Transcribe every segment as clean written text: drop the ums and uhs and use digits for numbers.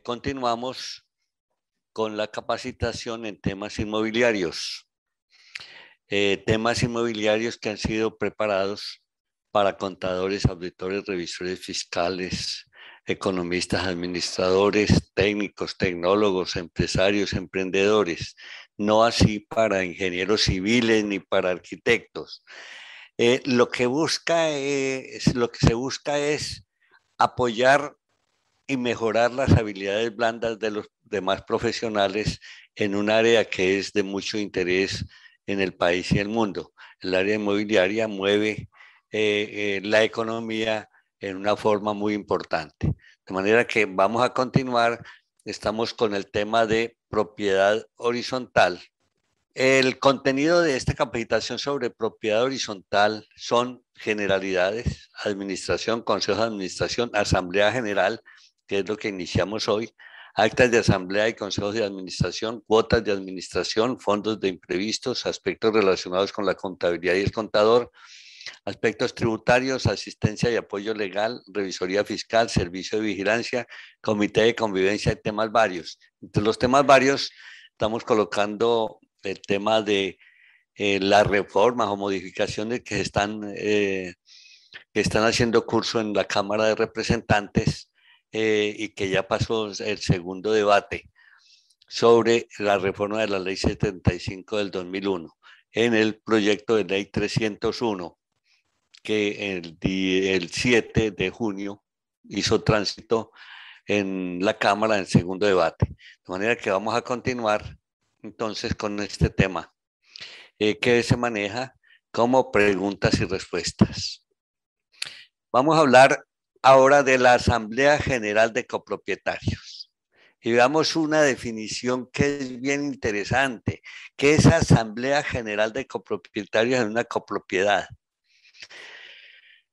continuamos con la capacitación en temas inmobiliarios. Temas inmobiliarios que han sido preparados para contadores, auditores, revisores fiscales, economistas, administradores, técnicos, tecnólogos, empresarios, emprendedores. No así para ingenieros civiles ni para arquitectos. Lo que se busca es apoyar y mejorar las habilidades blandas de los demás profesionales en un área que es de mucho interés en el país y el mundo. El área inmobiliaria mueve la economía en una forma muy importante. De manera que vamos a continuar, estamos con el tema de propiedad horizontal. El contenido de esta capacitación sobre propiedad horizontal son generalidades, administración, consejo de administración, asamblea general, que es lo que iniciamos hoy, actas de asamblea y consejos de administración, cuotas de administración, fondos de imprevistos, aspectos relacionados con la contabilidad y el contador, aspectos tributarios, asistencia y apoyo legal, revisoría fiscal, servicio de vigilancia, comité de convivencia y temas varios. Entre los temas varios estamos colocando el tema de las reformas o modificaciones que están haciendo curso en la Cámara de Representantes y que ya pasó el segundo debate sobre la reforma de la Ley 75 del 2001 en el proyecto de Ley 301 que el 7 de junio hizo tránsito en la Cámara en segundo debate. De manera que vamos a continuar entonces con este tema que se maneja como preguntas y respuestas. Vamos a hablar ahora de la Asamblea General de Copropietarios. Y veamos una definición que es bien interesante. ¿Qué es Asamblea General de Copropietarios en una copropiedad?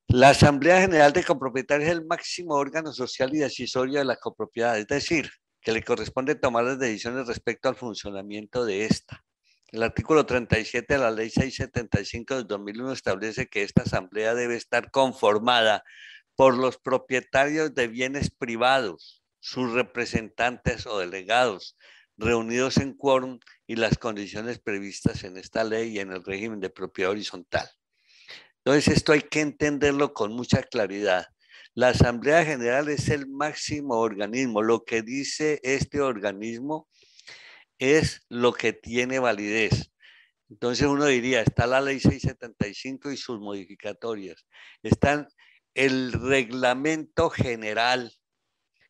La Asamblea General de Copropietarios es el máximo órgano social y decisorio de la copropiedad, es decir, que le corresponde tomar las decisiones respecto al funcionamiento de esta. El artículo 37 de la Ley 675 del 2001 establece que esta asamblea debe estar conformada por los propietarios de bienes privados, sus representantes o delegados, reunidos en quórum y las condiciones previstas en esta ley y en el régimen de propiedad horizontal. Entonces, esto hay que entenderlo con mucha claridad. La Asamblea General es el máximo organismo. Lo que dice este organismo es lo que tiene validez. Entonces uno diría, está la Ley 675 y sus modificatorias. Están el reglamento general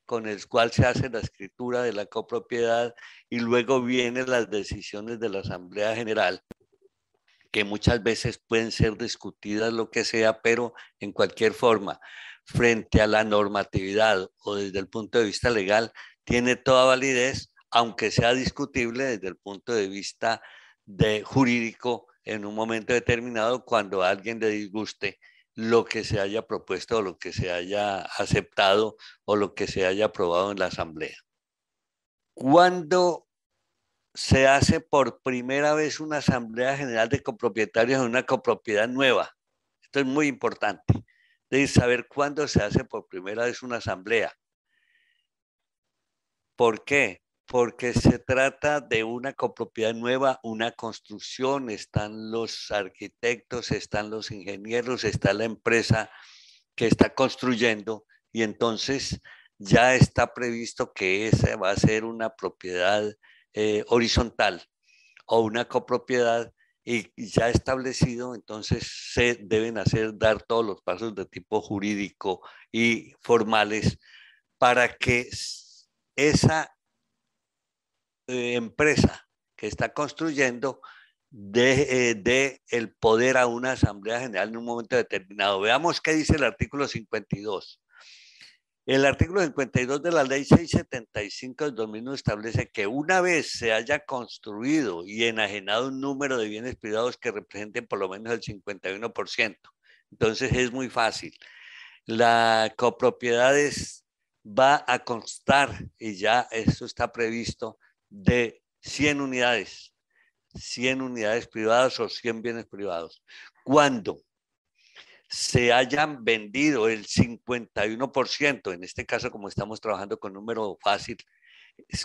con el cual se hace la escritura de la copropiedad y luego vienen las decisiones de la Asamblea General, que muchas veces pueden ser discutidas, lo que sea, pero en cualquier forma, frente a la normatividad o desde el punto de vista legal, tiene toda validez, aunque sea discutible desde el punto de vista jurídico en un momento determinado cuando a alguien le disguste lo que se haya propuesto o lo que se haya aceptado o lo que se haya aprobado en la Asamblea. Cuando se hace por primera vez una Asamblea General de Copropietarios en una copropiedad nueva. Esto es muy importante. Debes saber cuándo se hace por primera vez una asamblea. ¿Por qué? Porque se trata de una copropiedad nueva, una construcción, están los arquitectos, están los ingenieros, está la empresa que está construyendo y entonces ya está previsto que esa va a ser una propiedad horizontal o una copropiedad y ya establecido, entonces se deben dar todos los pasos de tipo jurídico y formales para que esa empresa que está construyendo dé el poder a una asamblea general en un momento determinado. Veamos qué dice el artículo 52. El artículo 52 de la Ley 675 del 2001 establece que una vez se haya construido y enajenado un número de bienes privados que representen por lo menos el 51%, entonces es muy fácil. La copropiedad va a constar, y ya esto está previsto, de 100 unidades privadas o 100 bienes privados. Cuando se hayan vendido el 51%, en este caso como estamos trabajando con número fácil,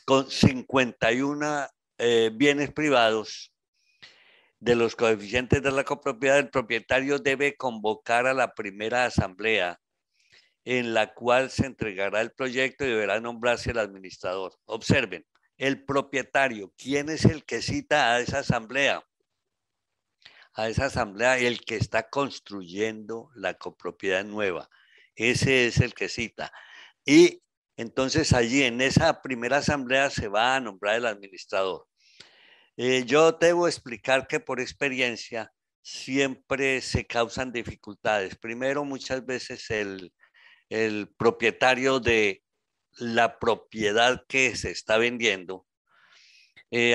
con 51 bienes privados de los coeficientes de la copropiedad, el propietario debe convocar a la primera asamblea en la cual se entregará el proyecto y deberá nombrarse el administrador. Observen, el propietario, ¿quién es el que cita a esa asamblea? A esa asamblea, el que está construyendo la copropiedad nueva. Ese es el que cita. Y entonces allí en esa primera asamblea se va a nombrar el administrador. Yo debo explicar que por experiencia siempre se causan dificultades. Primero, muchas veces el propietario de la propiedad que se está vendiendo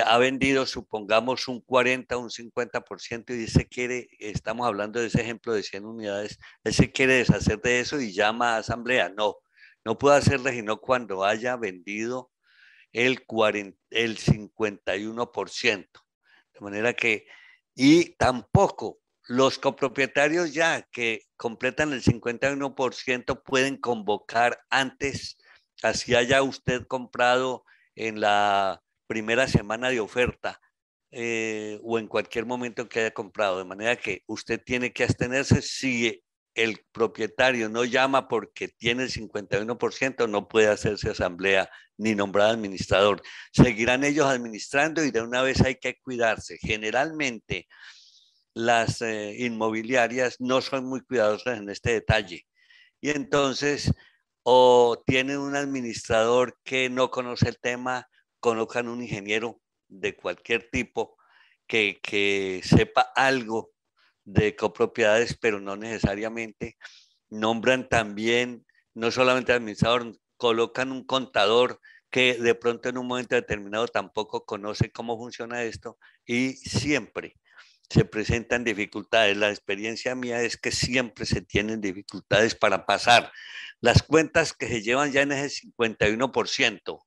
ha vendido, supongamos, un 40 o un 50% y se quiere, estamos hablando de ese ejemplo de 100 unidades, él se quiere deshacer de eso y llama a asamblea. No, no puede hacerlo sino cuando haya vendido el 51%. De manera que, y tampoco los copropietarios ya que completan el 51% pueden convocar antes, así haya usted comprado en la primera semana de oferta o en cualquier momento que haya comprado. De manera que usted tiene que abstenerse si el propietario no llama porque tiene el 51%, no puede hacerse asamblea ni nombrar administrador. Seguirán ellos administrando y de una vez hay que cuidarse. Generalmente las inmobiliarias no son muy cuidadosas en este detalle. Y entonces o tienen un administrador que no conoce el tema, colocan un ingeniero de cualquier tipo que sepa algo de copropiedades, pero no necesariamente. Nombran también, no solamente administrador, colocan un contador que de pronto en un momento determinado tampoco conoce cómo funciona esto y siempre se presentan dificultades. La experiencia mía es que siempre se tienen dificultades para pasar las cuentas que se llevan ya en ese 51%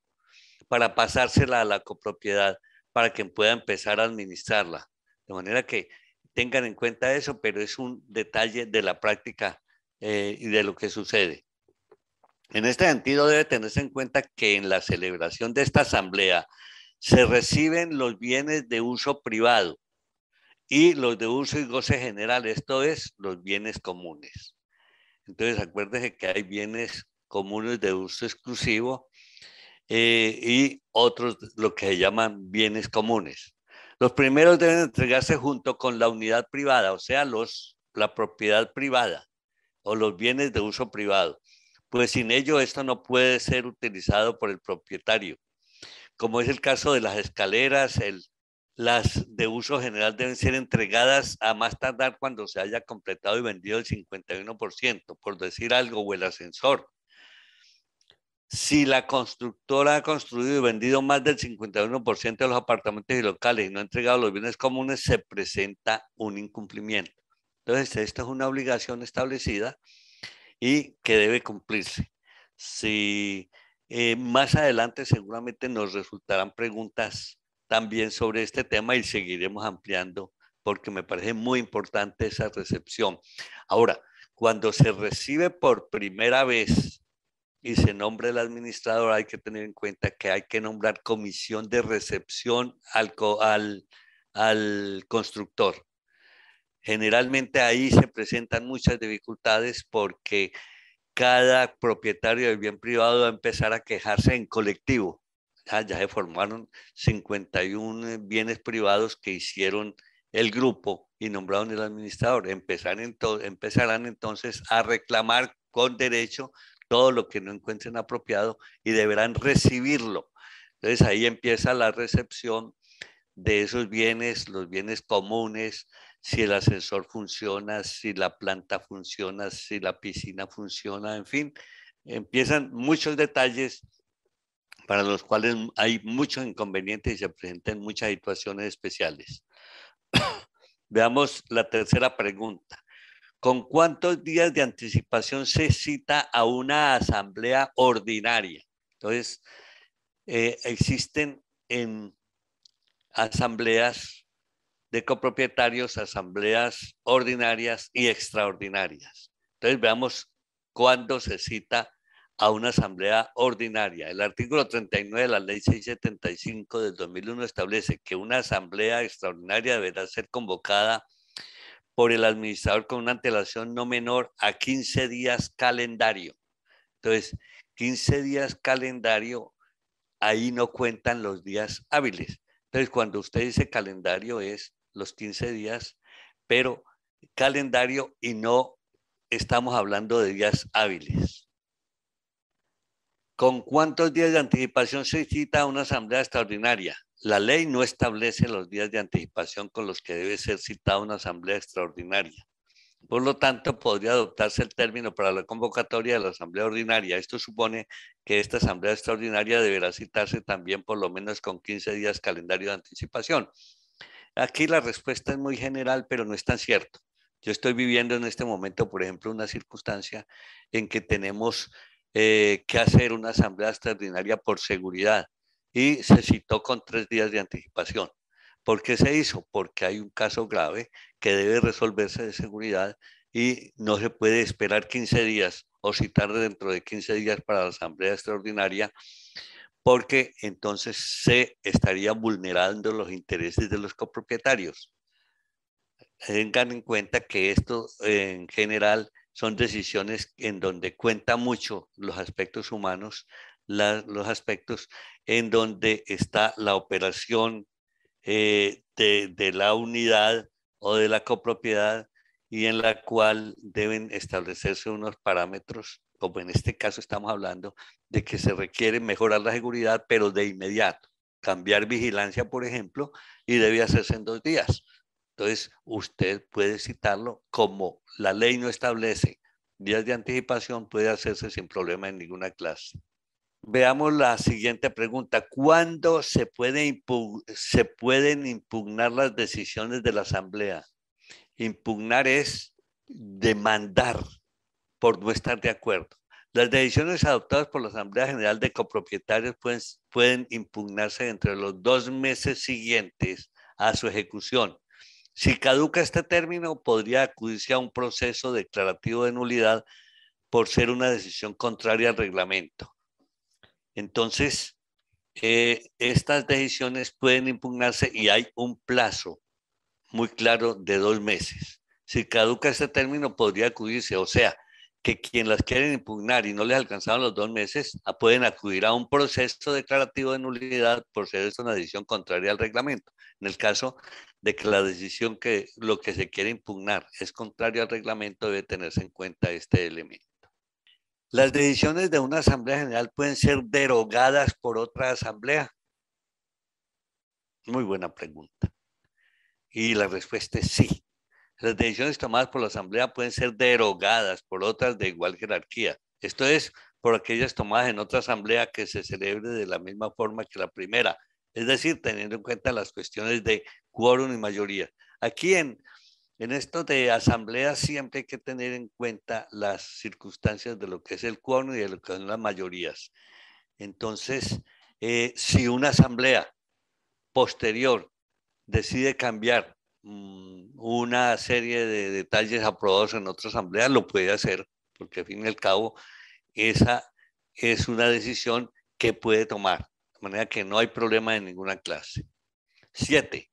para pasársela a la copropiedad para que pueda empezar a administrarla. De manera que tengan en cuenta eso, pero es un detalle de la práctica y de lo que sucede. En este sentido, debe tenerse en cuenta que en la celebración de esta asamblea se reciben los bienes de uso privado y los de uso y goce general, esto es, los bienes comunes. Entonces, acuérdense que hay bienes comunes de uso exclusivo y otros, lo que se llaman bienes comunes. Los primeros deben entregarse junto con la unidad privada, o sea, la propiedad privada o los bienes de uso privado. Pues sin ello esto no puede ser utilizado por el propietario. Como es el caso de las escaleras, las de uso general deben ser entregadas a más tardar cuando se haya completado y vendido el 51%, por decir algo, o el ascensor. Si la constructora ha construido y vendido más del 51% de los apartamentos y locales y no ha entregado los bienes comunes, se presenta un incumplimiento. Entonces, esto es una obligación establecida y que debe cumplirse. Si más adelante seguramente nos resultarán preguntas también sobre este tema y seguiremos ampliando porque me parece muy importante esa recepción. Ahora, cuando se recibe por primera vez y se nombra el administrador, hay que tener en cuenta que hay que nombrar comisión de recepción al constructor. Generalmente ahí se presentan muchas dificultades porque cada propietario del bien privado va a empezar a quejarse en colectivo. Ya se formaron 51 bienes privados que hicieron el grupo y nombraron el administrador. Empezarán entonces a reclamar con derecho todo lo que no encuentren apropiado y deberán recibirlo. Entonces ahí empieza la recepción de esos bienes, los bienes comunes, si el ascensor funciona, si la planta funciona, si la piscina funciona, en fin, empiezan muchos detalles para los cuales hay muchos inconvenientes y se presentan muchas situaciones especiales. Veamos la tercera pregunta. ¿Con cuántos días de anticipación se cita a una asamblea ordinaria? Entonces, existen en asambleas de copropietarios, asambleas ordinarias y extraordinarias. Entonces veamos cuándo se cita a una asamblea ordinaria. El artículo 39 de la ley 675 del 2001 establece que una asamblea extraordinaria deberá ser convocada por el administrador con una antelación no menor a 15 días calendario. Entonces, 15 días calendario, ahí no cuentan los días hábiles. Entonces, cuando usted dice calendario es los 15 días, pero calendario y no estamos hablando de días hábiles. ¿Con cuántos días de anticipación se cita una asamblea extraordinaria? La ley no establece los días de anticipación con los que debe ser citada una asamblea extraordinaria. Por lo tanto, podría adoptarse el término para la convocatoria de la asamblea ordinaria. Esto supone que esta asamblea extraordinaria deberá citarse también por lo menos con 15 días calendario de anticipación. Aquí la respuesta es muy general, pero no es tan cierto. Yo estoy viviendo en este momento, por ejemplo, una circunstancia en que tenemos que hacer una asamblea extraordinaria por seguridad y se citó con 3 días de anticipación. ¿Por qué se hizo? Porque hay un caso grave que debe resolverse de seguridad y no se puede esperar 15 días o citar dentro de 15 días para la asamblea extraordinaria, porque entonces se estarían vulnerando los intereses de los copropietarios. Tengan en cuenta que esto en general son decisiones en donde cuenta mucho los aspectos humanos, los aspectos en donde está la operación de la unidad o de la copropiedad, y en la cual deben establecerse unos parámetros, como en este caso estamos hablando de que se requiere mejorar la seguridad, pero de inmediato. Cambiar vigilancia, por ejemplo, y debe hacerse en 2 días. Entonces, usted puede citarlo, como la ley no establece días de anticipación, puede hacerse sin problema en ninguna clase. Veamos la siguiente pregunta. ¿Cuándo se pueden impugnar las decisiones de la asamblea? Impugnar es demandar por no estar de acuerdo. Las decisiones adoptadas por la Asamblea General de Copropietarios pueden impugnarse entre los 2 meses siguientes a su ejecución. Si caduca este término, podría acudirse a un proceso declarativo de nulidad por ser una decisión contraria al reglamento. Entonces, estas decisiones pueden impugnarse y hay un plazo muy claro de 2 meses. Si caduca este término, podría acudirse, o sea, que quien las quieren impugnar y no les alcanzaron los 2 meses, pueden acudir a un proceso declarativo de nulidad por ser esta una decisión contraria al reglamento. En el caso de que la decisión lo que se quiere impugnar es contrario al reglamento, debe tenerse en cuenta este elemento. ¿Las decisiones de una asamblea general pueden ser derogadas por otra asamblea? Muy buena pregunta. Y la respuesta es sí. Las decisiones tomadas por la asamblea pueden ser derogadas por otras de igual jerarquía. Esto es, por aquellas tomadas en otra asamblea que se celebre de la misma forma que la primera. Es decir, teniendo en cuenta las cuestiones de quórum y mayoría. Aquí en esto de asamblea siempre hay que tener en cuenta las circunstancias de lo que es el quórum y de lo que son las mayorías. Entonces, si una asamblea posterior decide cambiar una serie de detalles aprobados en otra asamblea, lo puede hacer, porque al fin y al cabo esa es una decisión que puede tomar, de manera que no hay problema en ninguna clase. 7.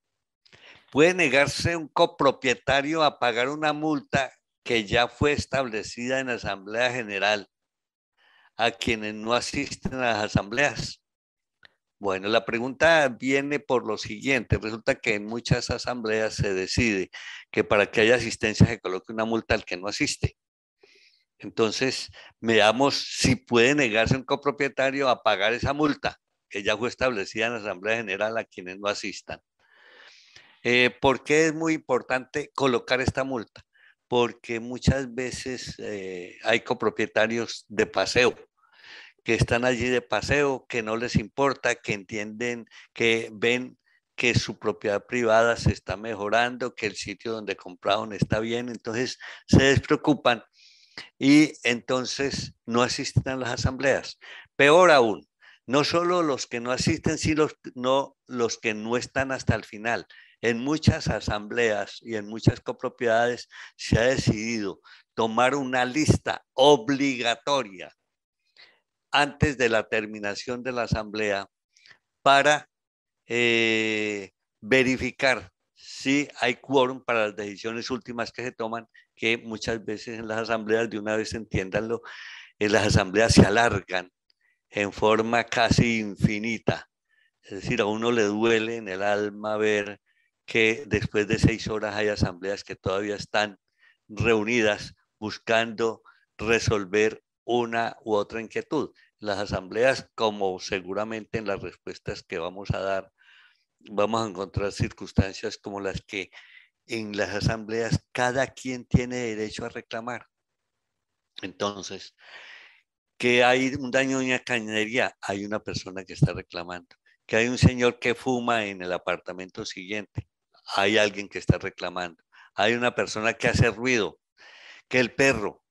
Puede negarse un copropietario a pagar una multa que ya fue establecida en la Asamblea General a quienes no asisten a las asambleas. Bueno, la pregunta viene por lo siguiente. Resulta que en muchas asambleas se decide que para que haya asistencia se coloque una multa al que no asiste. Entonces, veamos si puede negarse un copropietario a pagar esa multa que ya fue establecida en la Asamblea General a quienes no asistan. ¿Por qué es muy importante colocar esta multa? Porque muchas veces hay copropietarios de paseo que están allí de paseo, que no les importa, que entienden, que ven que su propiedad privada se está mejorando, que el sitio donde compraron está bien, entonces se despreocupan y entonces no asisten a las asambleas. Peor aún, no solo los que no asisten, sino los que no están hasta el final. En muchas asambleas y en muchas copropiedades se ha decidido tomar una lista obligatoria antes de la terminación de la asamblea para verificar si hay quórum para las decisiones últimas que se toman, que muchas veces en las asambleas, de una vez entiéndanlo, en las asambleas se alargan en forma casi infinita. Es decir, a uno le duele en el alma ver que después de 6 horas hay asambleas que todavía están reunidas buscando resolver una u otra inquietud. Las asambleas, como seguramente en las respuestas que vamos a dar, vamos a encontrar circunstancias como las que en las asambleas cada quien tiene derecho a reclamar. Entonces, que hay un daño en una cañería, hay una persona que está reclamando. Que hay un señor que fuma en el apartamento siguiente, hay alguien que está reclamando. Hay una persona que hace ruido, que el perro.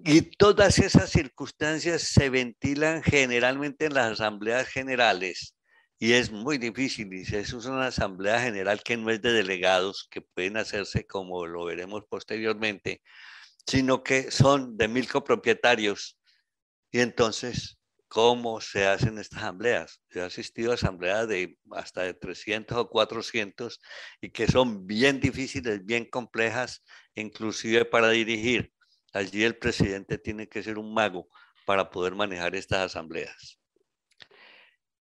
Y todas esas circunstancias se ventilan generalmente en las asambleas generales. Y es muy difícil, y eso es una asamblea general que no es de delegados, que pueden hacerse como lo veremos posteriormente, sino que son de 1000 copropietarios. Y entonces, ¿cómo se hacen estas asambleas? Yo he asistido a asambleas de hasta de 300 o 400 y que son bien difíciles, bien complejas, inclusive para dirigir. Allí el presidente tiene que ser un mago para poder manejar estas asambleas.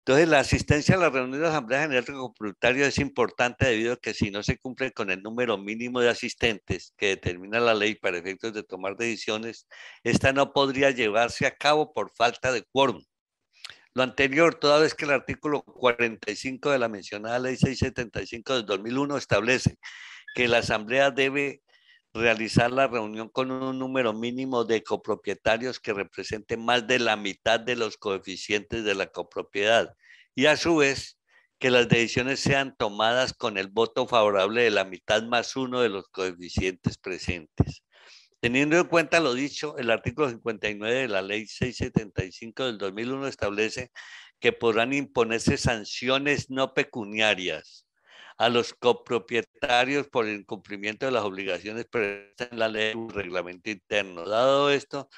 Entonces, la asistencia a la reunión de la Asamblea General de Copropietarios es importante debido a que si no se cumple con el número mínimo de asistentes que determina la ley para efectos de tomar decisiones, esta no podría llevarse a cabo por falta de quórum. Lo anterior, toda vez que el artículo 45 de la mencionada ley 675 del 2001 establece que la Asamblea debe realizar la reunión con un número mínimo de copropietarios que represente más de la mitad de los coeficientes de la copropiedad y a su vez que las decisiones sean tomadas con el voto favorable de la mitad más uno de los coeficientes presentes. Teniendo en cuenta lo dicho, el artículo 59 de la ley 675 del 2001 establece que podrán imponerse sanciones no pecuniarias a los copropietarios por el incumplimiento de las obligaciones previstas en la ley o reglamento interno. Dado esto,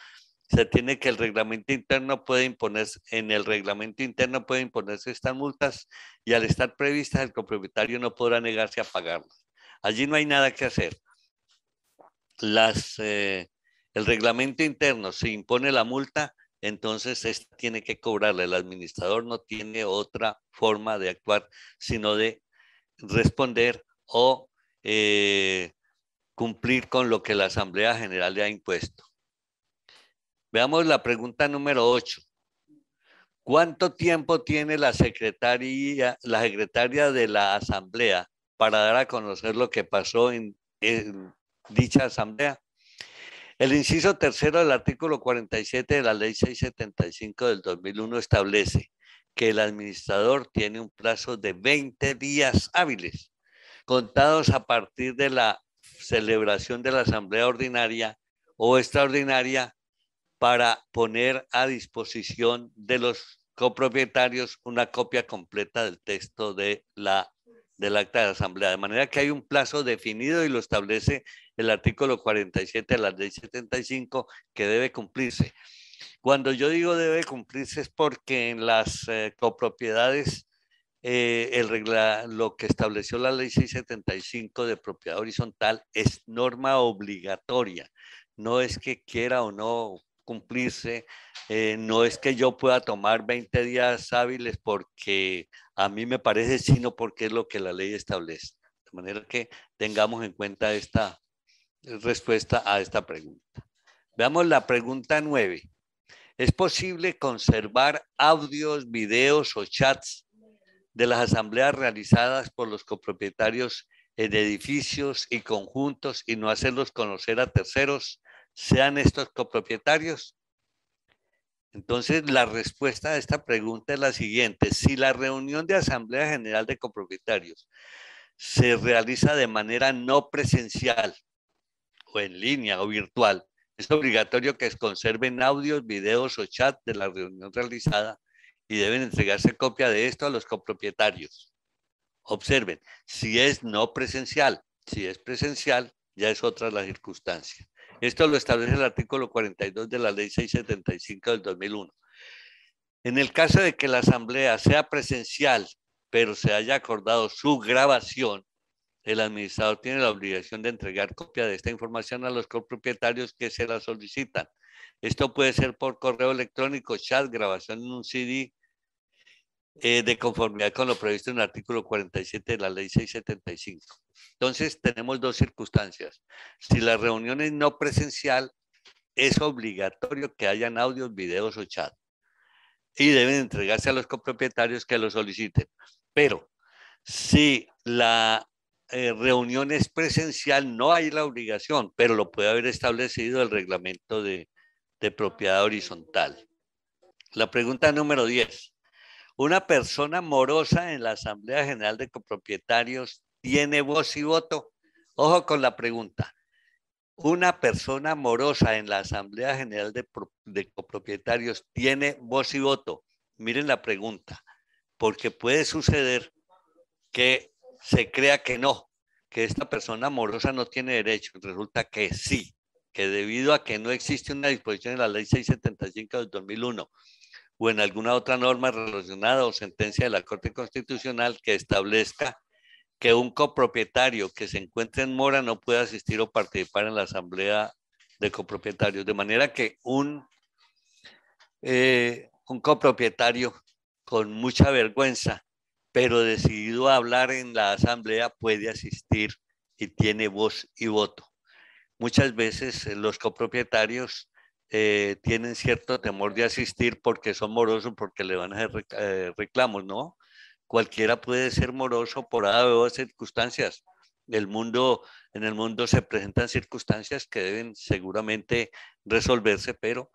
se tiene que el reglamento interno puede imponerse, en el reglamento interno puede imponerse estas multas y al estar previstas el copropietario no podrá negarse a pagarlas. Allí no hay nada que hacer. El reglamento interno se impone la multa, entonces esta tiene que cobrarla. El administrador no tiene otra forma de actuar sino de responder o cumplir con lo que la Asamblea General le ha impuesto. Veamos la pregunta número 8. ¿Cuánto tiempo tiene la secretaria de la Asamblea para dar a conocer lo que pasó en dicha Asamblea? El inciso tercero del artículo 47 de la ley 675 del 2001 establece que el administrador tiene un plazo de 20 días hábiles, contados a partir de la celebración de la asamblea ordinaria o extraordinaria, para poner a disposición de los copropietarios una copia completa del texto del acta de asamblea. De manera que hay un plazo definido y lo establece el artículo 47 de la ley 75 que debe cumplirse. Cuando yo digo debe cumplirse es porque en las copropiedades lo que estableció la ley 675 de propiedad horizontal es norma obligatoria. No es que quiera o no cumplirse, no es que yo pueda tomar 20 días hábiles porque a mí me parece, sino porque es lo que la ley establece. De manera que tengamos en cuenta esta respuesta a esta pregunta. Veamos la pregunta 9. ¿Es posible conservar audios, videos o chats de las asambleas realizadas por los copropietarios en edificios y conjuntos y no hacerlos conocer a terceros, sean estos copropietarios? Entonces, la respuesta a esta pregunta es la siguiente. Si la reunión de Asamblea General de Copropietarios se realiza de manera no presencial o en línea o virtual, es obligatorio que se conserven audios, videos o chat de la reunión realizada y deben entregarse copia de esto a los copropietarios. Observen, si es no presencial, si es presencial, ya es otra la circunstancia. Esto lo establece el artículo 42 de la ley 675 del 2001. En el caso de que la asamblea sea presencial, pero se haya acordado su grabación, el administrador tiene la obligación de entregar copia de esta información a los copropietarios que se la solicitan. Esto puede ser por correo electrónico, chat, grabación en un CD, de conformidad con lo previsto en el artículo 47 de la ley 675. Entonces, tenemos dos circunstancias. Si la reunión es no presencial, es obligatorio que hayan audios, videos o chat y deben entregarse a los copropietarios que lo soliciten. Pero si la reunión es presencial, no hay la obligación, pero lo puede haber establecido el reglamento de propiedad horizontal. La pregunta número 10. ¿Una persona morosa en la Asamblea General de Copropietarios tiene voz y voto? Ojo con la pregunta. ¿Una persona morosa en la Asamblea General de Copropietarios tiene voz y voto? Miren la pregunta, porque puede suceder que se crea que no, que esta persona morosa no tiene derecho. Resulta que sí, que debido a que no existe una disposición en la ley 675 del 2001 o en alguna otra norma relacionada o sentencia de la Corte Constitucional que establezca que un copropietario que se encuentre en mora no puede asistir o participar en la asamblea de copropietarios. De manera que un copropietario con mucha vergüenza, pero decidido a hablar en la asamblea, puede asistir y tiene voz y voto. Muchas veces los copropietarios tienen cierto temor de asistir porque son morosos, porque le van a hacer reclamos, ¿no? Cualquiera puede ser moroso por A o circunstancias. En el mundo se presentan circunstancias que deben seguramente resolverse, pero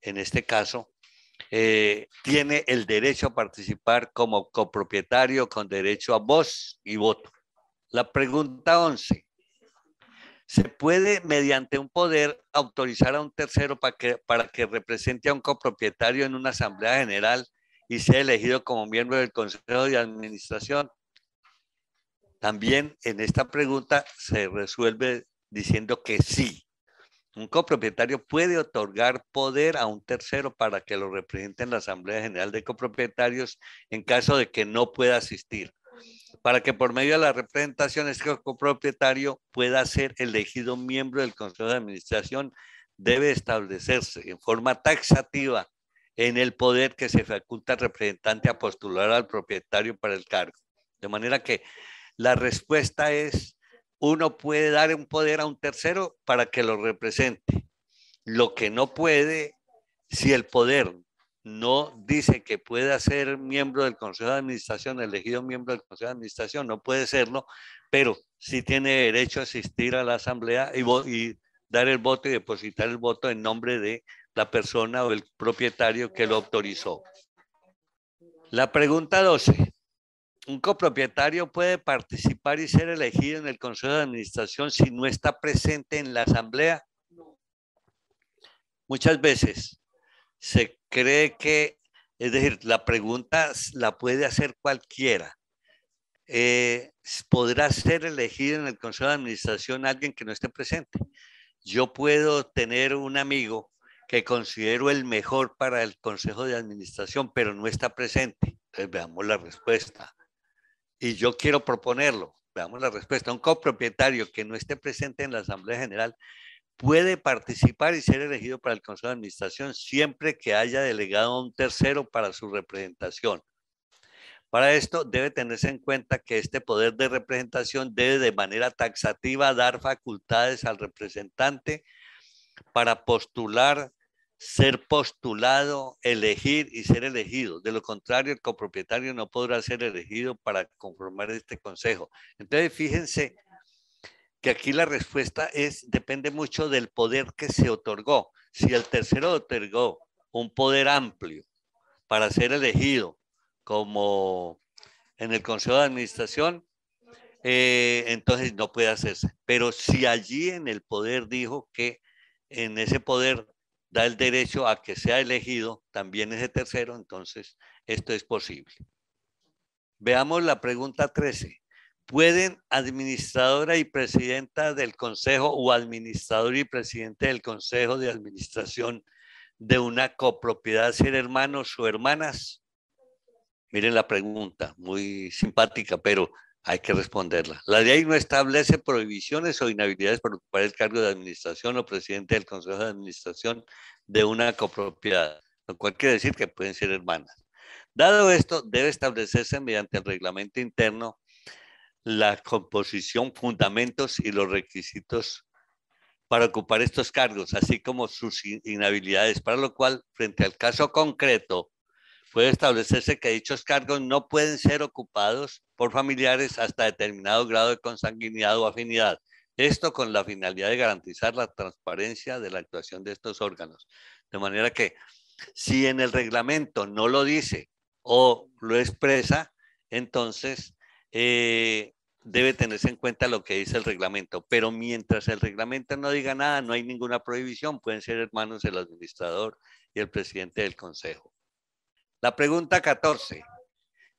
en este caso tiene el derecho a participar como copropietario con derecho a voz y voto. La pregunta 11. ¿Se puede, mediante un poder, autorizar a un tercero para que represente a un copropietario en una asamblea general y sea elegido como miembro del Consejo de Administración? También en esta pregunta se resuelve diciendo que sí. Un copropietario puede otorgar poder a un tercero para que lo represente en la Asamblea General de Copropietarios en caso de que no pueda asistir, para que por medio de la representación este copropietario pueda ser elegido miembro del Consejo de Administración. Debe establecerse en forma taxativa en el poder que se faculta al representante a postular al propietario para el cargo. De manera que la respuesta es: uno puede dar un poder a un tercero para que lo represente. Lo que no puede, si el poder no dice que pueda ser miembro del Consejo de Administración, elegido miembro del Consejo de Administración, no puede serlo, pero sí tiene derecho a asistir a la asamblea y dar el voto y depositar el voto en nombre de la persona o el propietario que lo autorizó. La pregunta 12. ¿Un copropietario puede participar y ser elegido en el Consejo de Administración si no está presente en la asamblea? Muchas veces se cree que, es decir, la pregunta la puede hacer cualquiera. ¿Podrá ser elegido en el Consejo de Administración alguien que no esté presente? Yo puedo tener un amigo que considero el mejor para el Consejo de Administración, pero no está presente. Entonces veamos la respuesta. Y yo quiero proponerlo. Veamos la respuesta. Un copropietario que no esté presente en la Asamblea General puede participar y ser elegido para el Consejo de Administración siempre que haya delegado a un tercero para su representación. Para esto debe tenerse en cuenta que este poder de representación debe de manera taxativa dar facultades al representante para postular, ser postulado, elegir y ser elegido. De lo contrario, el copropietario no podrá ser elegido para conformar este consejo. Entonces, fíjense que aquí la respuesta depende mucho del poder que se otorgó. Si el tercero otorgó un poder amplio para ser elegido como en el Consejo de Administración, entonces no puede hacerse. Pero si allí en el poder dijo que en ese poder da el derecho a que sea elegido también ese tercero, entonces esto es posible. Veamos la pregunta 13. ¿Pueden administradora y presidenta del consejo o administrador y presidente del consejo de administración de una copropiedad ser hermanos o hermanas? Miren la pregunta, muy simpática, pero hay que responderla. La ley no establece prohibiciones o inhabilidades para ocupar el cargo de administración o presidente del consejo de administración de una copropiedad, lo cual quiere decir que pueden ser hermanas. Dado esto, debe establecerse mediante el reglamento interno la composición, fundamentos y los requisitos para ocupar estos cargos, así como sus inhabilidades, para lo cual, frente al caso concreto, puede establecerse que dichos cargos no pueden ser ocupados por familiares hasta determinado grado de consanguinidad o afinidad. Esto con la finalidad de garantizar la transparencia de la actuación de estos órganos. De manera que si en el reglamento no lo dice o lo expresa, entonces debe tenerse en cuenta lo que dice el reglamento. Pero mientras el reglamento no diga nada, no hay ninguna prohibición. Pueden ser hermanos el administrador y el presidente del consejo. La pregunta 14.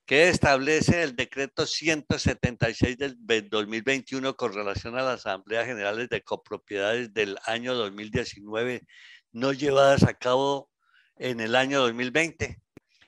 ¿Qué establece el decreto 176 del 2021 con relación a las asambleas generales de copropiedades del año 2019 no llevadas a cabo en el año 2020?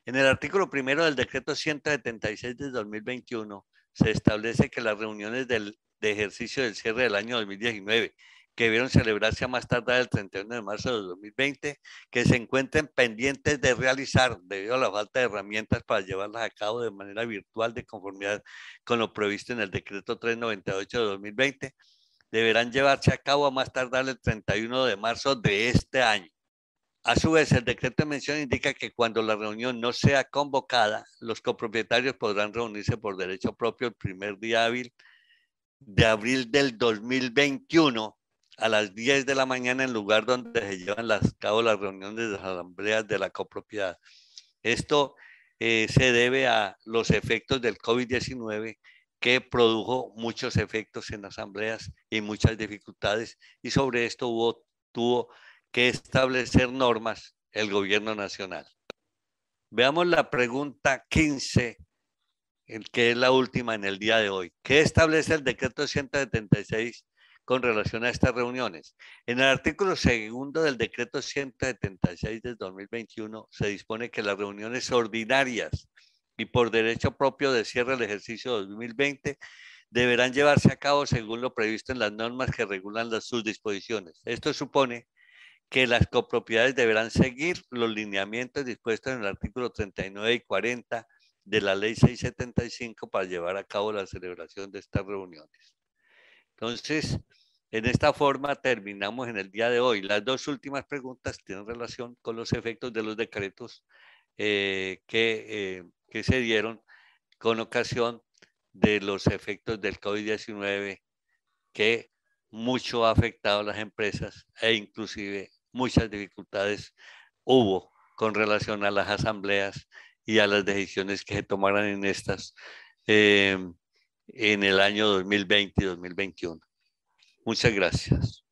En el artículo primero del decreto 176 del 2021 se establece que las reuniones de ejercicio del cierre del año 2019 que debieron celebrarse a más tardar el 31 de marzo de 2020, que se encuentren pendientes de realizar debido a la falta de herramientas para llevarlas a cabo de manera virtual de conformidad con lo previsto en el decreto 398 de 2020, deberán llevarse a cabo a más tardar el 31 de marzo de este año. A su vez, el decreto de mención indica que cuando la reunión no sea convocada, los copropietarios podrán reunirse por derecho propio el primer día hábil de abril del 2021 a las 10 de la mañana en lugar donde se llevan a cabo las reuniones de las asambleas de la copropiedad. Esto se debe a los efectos del COVID-19 que produjo muchos efectos en asambleas y muchas dificultades, y sobre esto tuvo que establecer normas el gobierno nacional. Veamos la pregunta 15, que es la última en el día de hoy. ¿Qué establece el decreto 176 con relación a estas reuniones? En el artículo segundo del decreto 176 del 2021 se dispone que las reuniones ordinarias y por derecho propio de cierre del ejercicio 2020 deberán llevarse a cabo según lo previsto en las normas que regulan sus disposiciones. Esto supone que las copropiedades deberán seguir los lineamientos dispuestos en el artículo 39 y 40 de la ley 675 para llevar a cabo la celebración de estas reuniones. Entonces, en esta forma terminamos en el día de hoy. Las dos últimas preguntas tienen relación con los efectos de los decretos que se dieron con ocasión de los efectos del COVID-19 que mucho ha afectado a las empresas e inclusive muchas dificultades hubo con relación a las asambleas y a las decisiones que se tomaran en estas en el año 2020 y 2021. Muchas gracias.